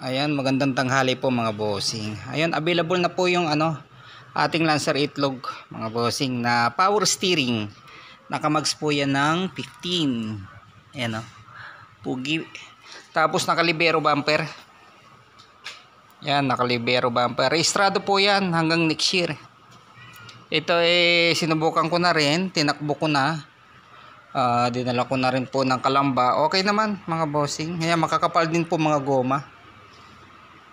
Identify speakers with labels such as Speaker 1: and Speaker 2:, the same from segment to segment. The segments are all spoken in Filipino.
Speaker 1: Ayan, magandang tanghali po mga bossing. Ayan, available na po yung ating Lancer itlog mga bossing na power steering. Nakamags po yan ng 15. Ayan o. Pugi. Tapos nakalibero bumper. Ayan, nakalibero bumper. Rehistrado po yan hanggang next year. Ito sinubukan ko na rin. Tinakbo ko na. Dinala ko na rin po ng Kalamba. Okay naman mga bossing. Ayan, makakapal din po mga goma.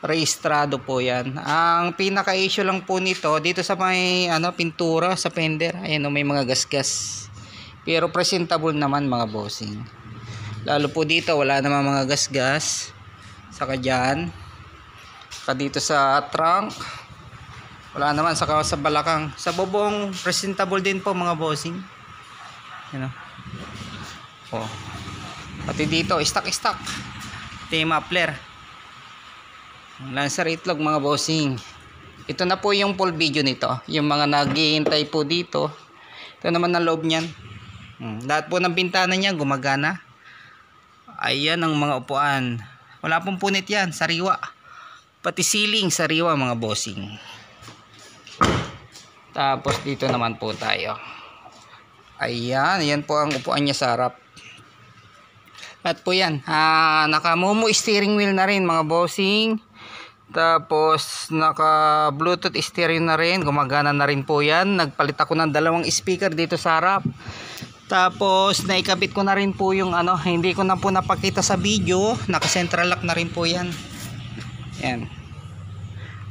Speaker 1: Rehistrado po yan. Ang pinaka-issue lang po nito dito sa may pintura sa fender. Ayan, may mga gasgas. Pero presentable naman mga bossing. Lalo po dito wala naman mga gasgas. Saka dyan. Saka dito sa trunk. Wala naman. Saka sa balakang. Sa bubong presentable din po mga bossing. Ayan o. Oh. Pati dito stock. Ito yung muffler. Lancer itlog mga bossing. Ito na po yung full video nito. Yung mga naghihintay po dito. Ito naman ang loob niyan. Lahat po ng bintana niya gumagana. Ayan ang mga upuan. Wala pong punit yan. Sariwa. Pati ceiling sariwa mga bossing. Tapos dito naman po tayo. Ayan. Ayan po ang upuan niya sa harap. At po yan. Naka-momo steering wheel na rin mga bossing. Tapos naka bluetooth steering na rin. Gumagana na rin po yan. Nagpalit ako ng dalawang speaker dito sa harap. Tapos naikabit ko na rin po yung hindi ko na po napakita sa video. Naka central lock na rin po yan. Yan.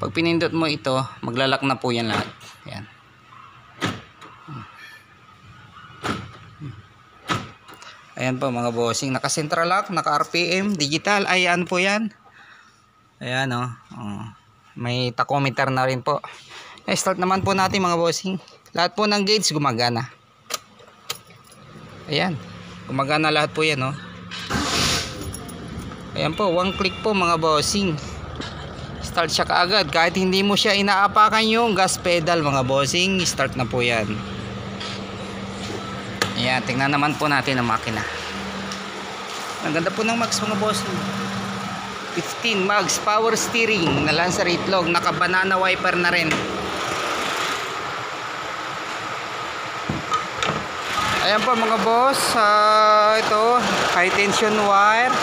Speaker 1: Pag pinindot mo ito, maglalak na po yan lahat. Yan. Ayan po mga bossing. Naka central lock, naka RPM, digital. Ayan po yan. Ayan o. May tachometer na rin po. Start naman po natin mga bossing. Lahat po ng gauge gumagana. Ayan. Gumagana lahat po yan o. Ayan po. One click po mga bossing. Start siya kaagad. Kahit hindi mo siya inaapakan yung gas pedal mga bossing. Start na po yan. Ayan. Tingnan naman po natin ang makina. Ang ganda po ng mags mga bossing. 15 mags power steering na Lancer itlog, naka banana wiper na rin. Ayan po mga boss, ito high tension wire.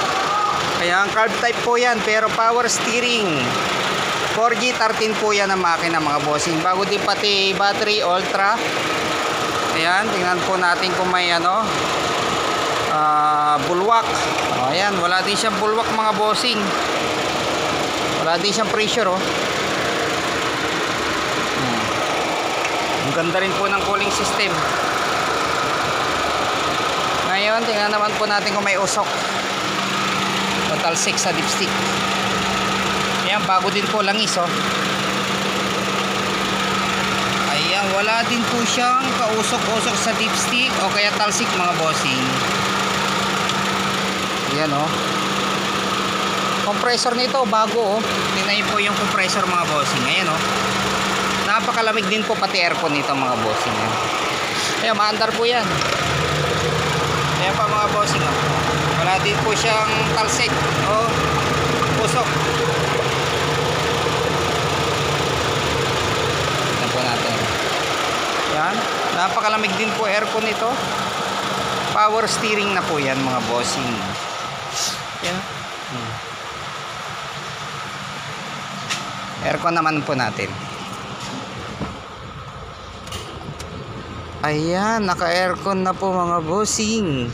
Speaker 1: Ayan, carb type po yan pero power steering. 4G13 po yan ang makina mga bossing. Bago din pati battery ultra. Ayan, tingnan po natin kung may bulwak. Ayan, wala din siyang bulwak mga bossing. Wala din siyang pressure Ang ganda rin po ng cooling system. Ngayon, tingnan naman po natin kung may usok. Total 6 sa dipstick. Ayan, bago din po langis Ayan, wala din po siyang kausok-usok sa dipstick o kaya talsik mga bossing. Ayan compressor nito bago tingnan po yung compressor mga bossing. Ayan napakalamig din po pati aircon nito mga bossing. Ayan, maandar po yan. Ayan pa mga bossing wala din po siyang talsik o usok. Tignan po natin. Ayan, napakalamig din po aircon nito. Power steering na po yan mga bossing. Yan. Aircon naman po natin. Ayan, naka-aircon na po mga bossing.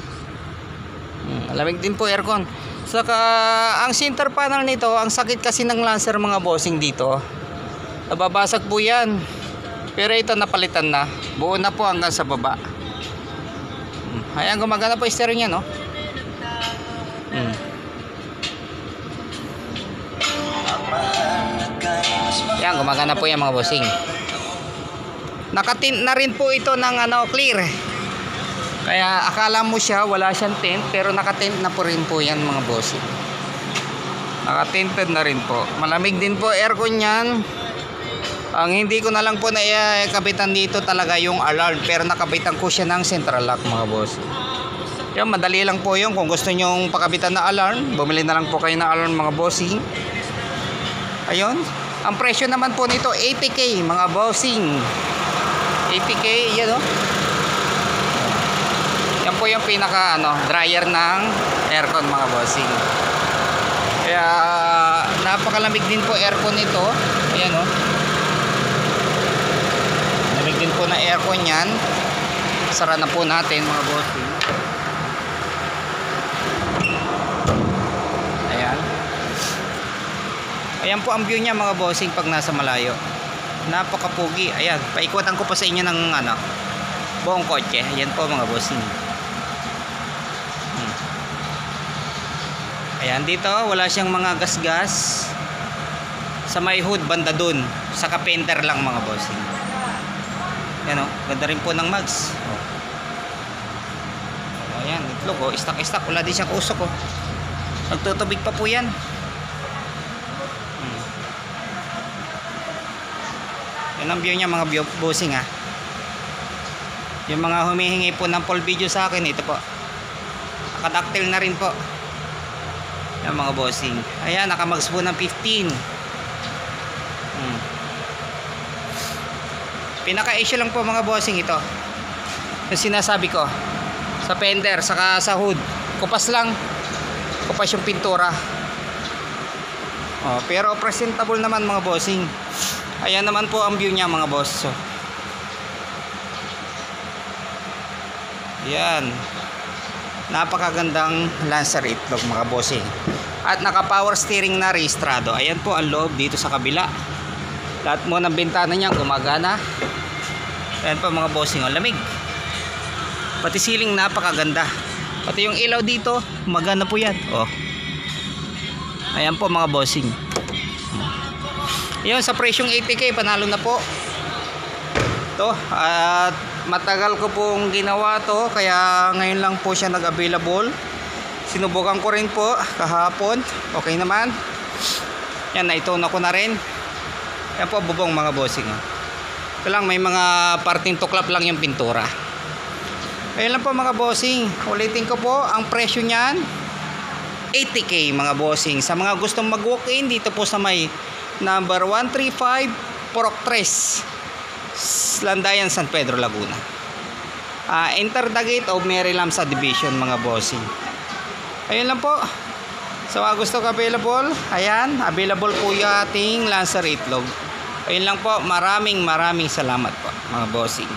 Speaker 1: Malamig din po aircon. Saka ang center panel nito, ang sakit kasi ng Lancer mga bossing dito. Nababasag po yan. Pero ito napalitan na. Buo na po hanggang sa baba. Ayan, gumagana po yung steering niya Ayan, gumagana po yan mga bossing. Nakatint na rin po ito ng clear. Kaya akala mo siya wala siyang tint, pero nakatint na po rin po yan mga bossing. Nakatinted na rin po. Malamig din po aircon yan. Ang hindi ko na lang po kabitan dito talaga yung alarm, pero nakabitan ko siya ng central lock mga bossing. Yan, madali lang po yun. Kung gusto nyong pakabitan na alarm, bumili na lang po kayo ng alarm mga bossing. Ayun. Ang presyo naman po nito 80k mga bossing. 80k, yan o. Yan po yung pinaka dryer ng aircon mga bossing. Kaya napakalamig din po aircon nito. Ayan o. Lamig din po na aircon yan. Sara na po natin mga bossing. Ayan. Ayan po ang view niya mga bossing pag nasa malayo. Napakapugi. Ayan, paikutan ko pa sa inyo ng buong kotse. Ayan po mga bossing. Ayan, dito wala siyang mga gas-gas. Sa may hood banda dun, sa kapenter lang mga bossing. Ayan o, ganda rin po ng mags. Ayan, itlog o, istak-istak. Wala din siyang usok o. Nagtutubig pa po yan. Yan ang view niya mga bossing ha. Yung mga humihingi po ng full video sa akin, ito po. Nakadactyl na rin po. Yan mga bossing. Ayan, nakamags po ng 15. Pinaka-issue lang po mga bossing ito. Yung sinasabi ko. Sa fender, saka sa hood. Kupas lang. Kupas yung pintura. Pero presentable naman mga bossing. Ayan naman po ang view niya mga boss. So, yan. Napakagandang Lancer itlog mga bossing. At naka power steering na rehistrado. Ayan po ang loob dito sa kabila. Lahat mo ng bintana niya gumagana. Ayan po mga bossing, lamig. Pati ceiling napakaganda. Pati yung ilaw dito gumagana po yan. Ayan po mga bossing. Yun, sa presyong 80k panalo na po to. At matagal ko pong ginawa to, kaya ngayon lang po siya nag-available. Sinubukan ko rin po kahapon, okay naman. Yan, naitona ko na rin. Yan po bubong mga bossing. Ito lang, may mga parting tuklap lang yung pintura. Ayun lang po mga bossing. Ulitin ko po, ang presyo niyan 80k mga bossing. Sa mga gustong mag-walk-in dito po sa may number 135 Purok 3, Landayan, San Pedro, Laguna. Enter the gate of Maryland Subdivision mga bossing. Ayun lang po. So gusto ko available, ayan, available po yung ating Lancer itlog. Ayun lang po, maraming salamat po mga bossing.